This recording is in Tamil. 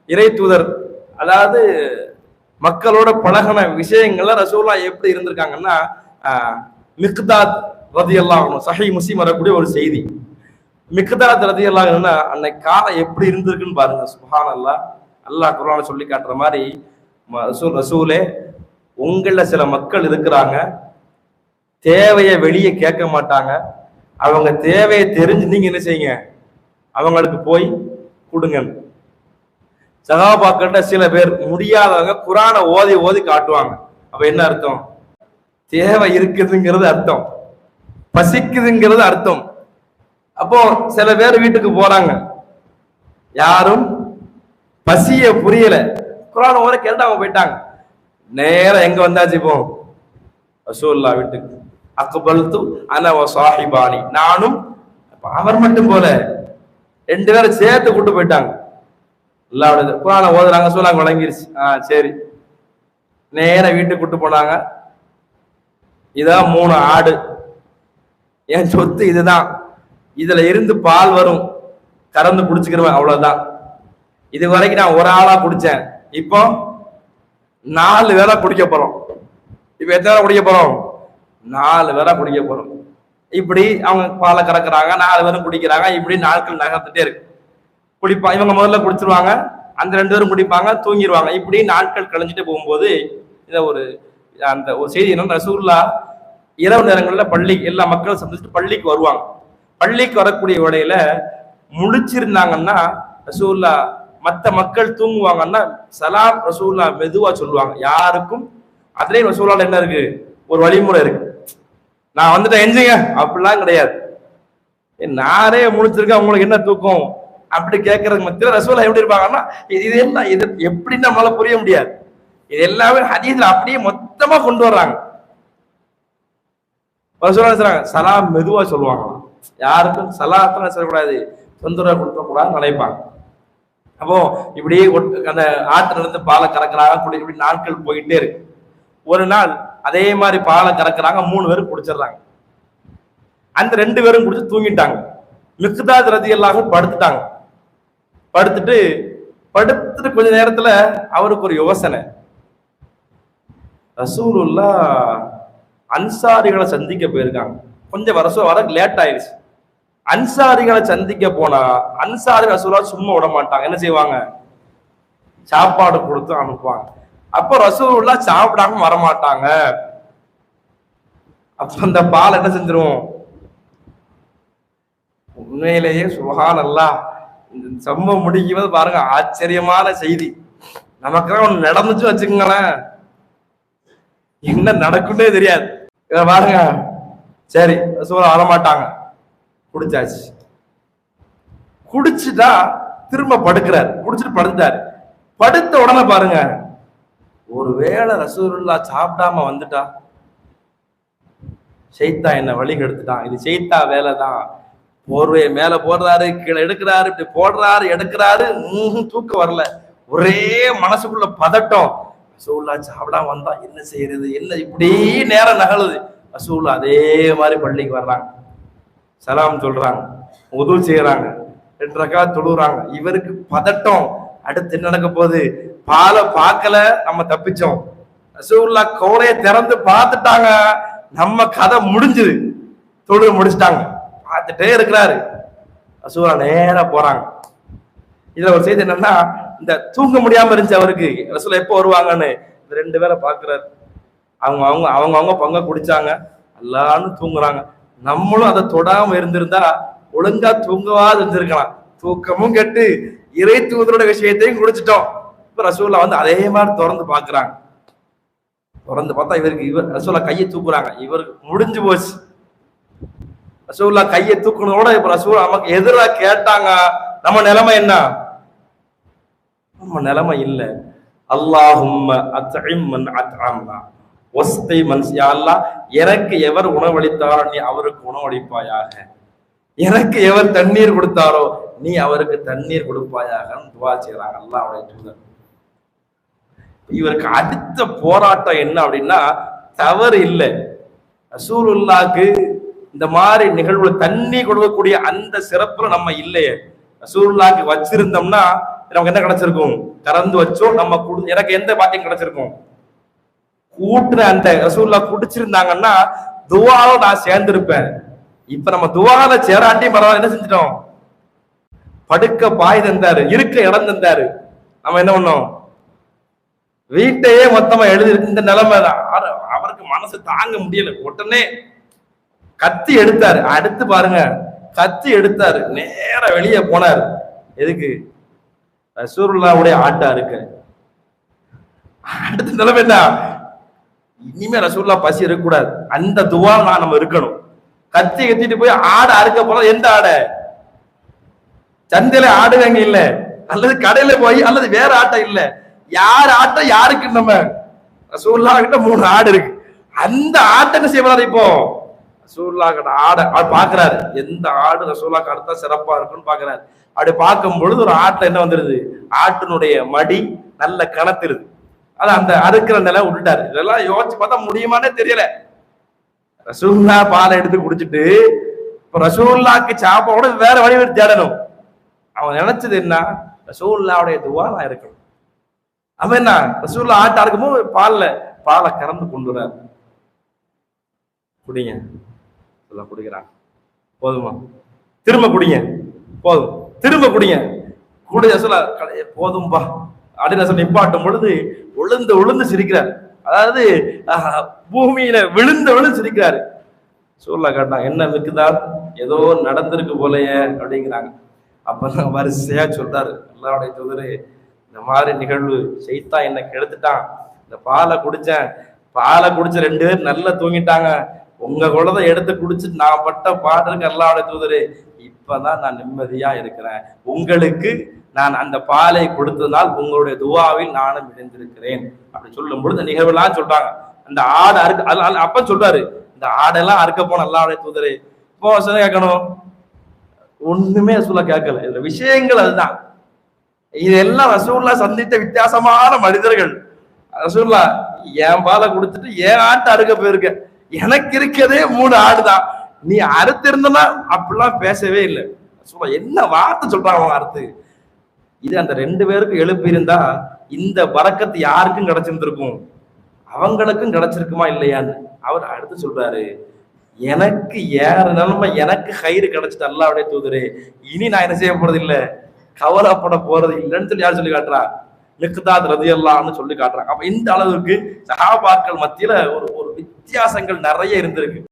இறை தூதர், அதாவது மக்களோட பழகின விஷயங்கள்ல ரசூல்லா எப்படி இருந்திருக்காங்கன்னா, மிக்தாத் ரலியல்லாஹு அன்ஹு, சஹீஹ் முஸ்லிம் வரக்கூடிய ஒரு செய்தி. மிக்தாத் ரலியல்லாஹு அன்ஹு அன்னைக்கு காலம் எப்படி இருந்திருக்குன்னு பாருங்க. சுப்ஹானல்லாஹ். அல்லாஹ் குர்ஆன்ல சொல்லி காட்டுற மாதிரி, ரசூலே உங்கள சில மக்கள் இருக்கிறாங்க, தேவையை வெளியே கேட்க மாட்டாங்க. அவங்க தேவையை தெரிஞ்சு நீங்க என்ன செய்யுங்க, அவங்களுக்கு போய் கொடுங்க. சகாபாக்கிட்ட சில பேர் முடியாதவங்க குர்ஆனை ஓதி ஓதி காட்டுவாங்க. அப்ப என்ன அர்த்தம்? தேவை இருக்குதுங்கிறது அர்த்தம், பசிக்குதுங்கிறது அர்த்தம். அப்போ சில பேர் வீட்டுக்கு போறாங்க, யாரும் பசிய புரியல, குர்ஆன் ஓத கேட்டு அவங்க போயிட்டாங்க. நேரம் எங்க வந்தாச்சு இப்போ? ரசூலுல்லாஹ் வீட்டுக்கு. அக்பல்து அன வ ஸாஹிபானி, நானும் அவர் மட்டும் போல ரெண்டு பேரும் சேர்த்து கூட்டு போயிட்டாங்க. அல்லாஹ்வுடைய குர்ஆனை ஓதுறாங்க, சொல்லாங்க வழங்கிருச்சு. சரி, நேர வீட்டுக்கு கூட்டு போனாங்க. இதான் 3 ஆடு, என் சொத்து இதுதான், இதுல இருந்து பால் வரும், கறந்து குடிச்சுக்கிறேன், அவ்வளவுதான். இது வரைக்கும் நான் ஒரு ஆளா குடிச்சேன், இப்போ 4 வேளை குடிக்க போறோம். இப்ப எத்தனை வேளை குடிக்க போறோம்? 4 வேளை குடிக்க போறோம். இப்படி அவங்க பாலை கறக்குறாங்க, 4 பேரும் குடிக்கிறாங்க. இப்படி நாட்கள் நகர்ந்துட்டே இருக்கு. குடிப்பா, இவங்க முதல்ல குடிச்சிருவாங்க, அந்த 2 பேரும் குடிப்பாங்க, தூங்கிடுவாங்க. இப்படி நாட்கள் கழிஞ்சிட்டு போகும்போது இத அந்த ஒரு செய்தி என்ன, ரசூலுல்லாஹ் இரவு நேரங்களில் பள்ளி எல்லா மக்களும் சந்திச்சுட்டு பள்ளிக்கு வருவாங்க. பள்ளிக்கு வரக்கூடிய வேளையில முழிச்சிருந்தாங்கன்னா ரசூலுல்லாஹ், மற்ற மக்கள் தூங்குவாங்கன்னா சலாம் ரசூலுல்லாஹ் மெதுவா சொல்லுவாங்க யாருக்கும். அதுலயும் ரசூலுல்லாஹ் என்ன இருக்கு, ஒரு வழிமுறை இருக்கு. நான் வந்துட்டேன் எஞ்சுங்க அப்படிலாம் கிடையாது. நானே முழிச்சிருக்கேன், உங்களுக்கு என்ன தூக்கம் அப்படி கேட்கறதுக்கு மத்தியில ரசூலுல்லாஹ் எப்படி இருப்பாங்கன்னா, இது என்ன, இது எப்படின்னு நம்மளால புரிய முடியாது. இது எல்லாமே ஹதீஸ்ல அப்படியே மொத்தமா கொண்டு வர்றாங்க. ரசூலுல்லாஹ் சொல்றாங்க சலாம் மெதுவா சொல்லுவாங்க, யாருக்கும் சலாத்தெல்லாம் சொல்லக்கூடாது, தொந்தரவு கொடுக்க கூடாதுன்னு நினைப்பாங்க. அப்போ இப்படி அந்த ஆற்றுல இருந்து பாலை கறக்குறாங்க, இப்படி நாட்கள் போயிட்டே இருக்கு. ஒரு நாள் அதே மாதிரி பாலை கறக்குறாங்க, 3 பேரும் குடிச்சிடுறாங்க. அந்த 2 பேரும் குடிச்சு தூங்கிட்டாங்க. மிக்தாத் ரலியல்லாஹு படுத்துட்டாங்க. படுத்துட்டு கொஞ்ச நேரத்துல அவருக்கு ஒரு யோசனை, ரசூலுல்லாஹ் அன்சாரிகளை சந்திக்க போயிருக்காங்க, கொஞ்சம் வர லேட் ஆயிடுச்சு. அன்சாரிகளை சந்திக்க போனா அன்சாரி ரசூலுல்லாஹ் சும்மா விட மாட்டாங்க, என்ன செய்வாங்க, சாப்பாடு கொடுத்து அனுப்புவாங்க. அப்ப ரசூலுல்லாஹ் சாப்பிடாம வரமாட்டாங்க. அப்ப அந்த பால் என்ன செஞ்சிரும்? உண்மையிலேயே சுப்ஹானல்லாஹ், இந்த சம்பவம் முடிக்கும்போது பாருங்க ஆச்சரியமான செய்தி. நமக்கு ஒண்ணு நடந்துச்சு வச்சுக்கோங்களேன், என்ன நடக்குன்னே தெரியாது. பாருங்க, சரி ரசூலுல்லாஹ் வரமாட்டாங்க, குடிச்சாச்சு. குடிச்சுட்டா திரும்ப படுக்கிறார், குடிச்சிட்டு படுத்துட்டாரு. படுத்த உடனே பாருங்க, ஒருவேளை ரசூலுல்லாஹ் சாப்பிடாம வந்துட்டா, ஷைத்தா என்ன வழி கெடுத்துட்டான், இது ஷைத்தா வேலை தான். போர்வையை மேல போடுறாரு, கீழே எடுக்கிறாரு, இப்படி போடுறாரு எடுக்கிறாரு, தூக்கம் வரல, ஒரே மனசுக்குள்ள பதட்டம். ரசூலுல்லாஹ் சாப்பிடாம வந்தா என்ன செய்யறது, என்ன இப்படி நேரம் நகலுது. ரசூலுல்லாஹ் அதே மாதிரி பள்ளிக்கு வர்றாங்க, சலாம் சொல்றாங்க, உது செய்யறாங்க, 2 ரக்காத் தொழுறாங்க. இவருக்கு பதட்டம், அடுத்து என்ன நடக்க போகுது, பாலை பார்க்கல, நம்ம தப்பிச்சோம். ரசூலுல்லாஹ் கோலையை திறந்து பார்த்துட்டாங்க, நம்ம கதை முடிஞ்சுது, தொழுது முடிச்சுட்டாங்க. பார்த்துட்டே இருக்கிறாரு. ரசூலுல்லாஹ் நேரா போறாங்க. இதுல ஒரு செய்தி என்னன்னா, இந்த தூங்க முடியாம இருந்துச்சு அவருக்கு, ரசூலுல்லாஹ் எப்போ வருவாங்கன்னு. இந்த 2 பேரை பாக்குறாரு, அவங்க பங்க குடிச்சாங்க, எல்லாரும் தூங்குறாங்க. நம்மளும் அதை தொடாம இருந்திருந்தா ஒழுங்கா தூங்கவா இருந்திருக்கலாம். தூக்கமும் கெட்டு இறை தூதரோட விஷயத்தையும் குடிச்சிட்டோம். இப்ப ரசூலுல்லாஹ் வந்து அதே மாதிரி திறந்து பாக்குறாங்க. திறந்து பார்த்தா இவர் ரசூலுல்லாஹ் கையை தூக்குறாங்க, இவருக்கு முடிஞ்சு போச்சு. ரசூலுல்லாஹ் கையை தூக்குனதோட இப்ப ரசூலுல்லாஹ் நமக்கு எதிராக கேட்டாங்க, நம்ம நிலைமை என்ன? நம்ம நிலைமை இல்ல. அல்லாஹும்ம அத்இம் மன் அத்அம்னா வஸ்கி மன், யா அல்லாஹ் எனக்கு எவர் உணவளித்தாரோ நீ அவருக்கு உணவளிப்பாயாக, எனக்கு எவர் தண்ணீர் கொடுத்தாரோ நீ அவருக்கு தண்ணீர் கொடுப்பாயாக துவா செய்யறாங்க அல்லாஹ்வுடைய தூதர். இவருக்கு அடுத்த போராட்டம் என்ன அப்படின்னா, தவறு இல்லை, ரசூலுல்லாஹ்க்கு இந்த மாதிரி நிகழ்வுல தண்ணி கொடுக்கக்கூடிய அந்த சிறப்புல நம்ம இல்லையே. ரசூலுல்லாஹ்க்கு வச்சிருந்தோம்னா நமக்கு என்ன கிடைச்சிருக்கும்? கறந்து வச்சோம் நம்ம எனக்கு எந்த பாக்கியம் கிடைச்சிருக்கும்? கூட்டுன அந்த ரசூல்லா குடிச்சிருந்தாங்கன்னா துவால நான் சேர்ந்திருப்பேன். இப்ப நம்ம துவால சேராட்டியும் பரவாயில்ல, என்ன செஞ்சிட்டோம்? படுக்க பாய் தந்தாரு, இருக்க இடம் தந்தாரு. நம்ம என்ன பண்ணோம்? வீட்டையே மொத்தமா எழுதிருக்கு. இந்த நிலைமை தான். அவருக்கு மனசு தாங்க முடியல. உடனே கத்தி எடுத்தாரு. அடுத்து பாருங்க, கத்தி எடுத்தாரு, நேர வெளியே போனாரு. எதுக்கு? ரசூலுல்லாஹ்வுடைய ஆட்டா இருக்கு. அடுத்த நிலைமை என்ன? இனிமே ரசூலுல்லாஹ் பசி இருக்கக்கூடாது, அந்த துவா நம்ம இருக்கணும். கத்தி கத்திட்டு போய் ஆடை அறுக்க போற. எந்த ஆடை? சந்தையில ஆடுவாங்க இல்ல, அல்லது கடையில போய், அல்லது வேற ஆட்டை இல்ல, யார் ஆட்டை யாருக்கு? நம்ம ரசூலுல்லாஹ் கிட்ட 3 ஆடு இருக்கு. அந்த ஆட்டை என்ன செய்யறாரு? இப்போ ரசூலுல்லாஹ் கிட்ட ஆடை பாக்குறாரு, எந்த ஆடு ரசூலுல்லாஹ் அடுத்தா சிறப்பா இருக்குன்னு பாக்குறாரு. அப்படி பார்க்கும் பொழுது ஒரு ஆட்டுல என்ன வந்துருது? ஆட்டினுடைய மடி நல்ல கணத்திருது. அது அந்த அறுக்கிற நிலை விட்டுட்டாரு. இதெல்லாம் யோசிச்சு பார்த்தா முடியுமானே தெரியல. ரசூலுல்லாஹ் பாலை எடுத்து குடிச்சிட்டு இப்ப ரசூலுல்லாஹ்க்கு சாப்பாடு வேற வழி தேடணும். அவன் நினைச்சது என்ன? ரசூலுல்லாஹ்வுடைய துவா நான் இருக்கணும். அவன் என்ன? ரசூலுல்லாஹ் ஆட்டா இருக்கும்போது பாலை கறந்து கொண்டு வர்றாரு. குடிங்க சொல்ல, குடிக்கிறான். போதுமா? திரும்ப குடிங்க. போதும். திரும்ப குடிங்க. கூட சொல்ல போதும்பா அப்படின்னு சொல்ல நிப்பாட்டும் பொழுது உளுந்து உளுந்து சிரிக்கிறார். அதாவது பூமியில விழுந்து சிரிக்கிறாரு. சூழ்நிலை காட்டாங்க, என்ன இருக்குதா, ஏதோ நடந்திருக்கு போலயே அப்படிங்கிறாங்க. அப்பதான் வரிசையா சொல்றாரு, அல்லாஹ்வுடைய தூதரே, இந்த மாதிரி நிகழ்வு ஷைத்தான் என்ன கெடுத்துட்டான். இந்த பாலை குடிச்ச 2 பேர் நல்லா தூங்கிட்டாங்க. உங்க குழந்தை எடுத்து குடிச்சிட்டு நான் பட்ட பாட்டுக்கு அல்லாஹ்வுடைய தூதரே, இப்பதான் நான் நிம்மதியா இருக்கிறேன். உங்களுக்கு நான் அந்த பாலை கொடுத்ததால் உங்களுடைய துவாவில் நானும் இணைந்திருக்கிறேன் அப்படி சொல்லும் பொழுது நிகழ்வுலாம் சொல்றாங்க. அந்த ஆடை அப்ப சொல்றாரு, இந்த ஆடெல்லாம் அறுக்க போன அல்லாஹ்வுடைய தூதரே. இப்போ கேட்கணும், ஒண்ணுமே ரசூலுல்லாஹ் கேட்கல. இதுல விஷயங்கள் அதுதான். இதெல்லாம் ரசூலுல்லாஹ் சந்தித்த வித்தியாசமான மனிதர்கள். ரசூலுல்லாஹ் என் பாலை கொடுத்துட்டு என் ஆட்டை அறுக்க போயிருக்க, எனக்கு இருக்கதே 3 ஆடு தான், நீ அறுத்திருந்தனா அப்படிலாம் பேசவே இல்லை. ரசூலுல்லாஹ் என்ன வார்த்தை சொல்றாங்க அறுத்து. இது அந்த 2 பேருக்கு எழுப்பி இருந்தா இந்த பரக்கத்து யாருக்கும் கிடைச்சிருந்திருக்கும்? அவங்களுக்கும் கிடைச்சிருக்குமா இல்லையான்னு அவர் அடுத்து சொல்றாரு, எனக்கு ஏற நிலைமை, எனக்கு கயிறு கிடைச்சிட்டு அல்லாஹ்வுடைய தூதரே, இனி நான் என்ன செய்ய போறது இல்ல, கவலைப்பட போறது இல்லைன்னு சொல்லி யார் சொல்லி காட்டுறா? மிக்தாத் ரலியல்லாஹு அன்ஹு சொல்லி காட்டுறாங்க. அப்ப இந்த அளவுக்கு சஹாபாக்கள் மத்தியில ஒரு வித்தியாசங்கள் நிறைய இருந்திருக்கு.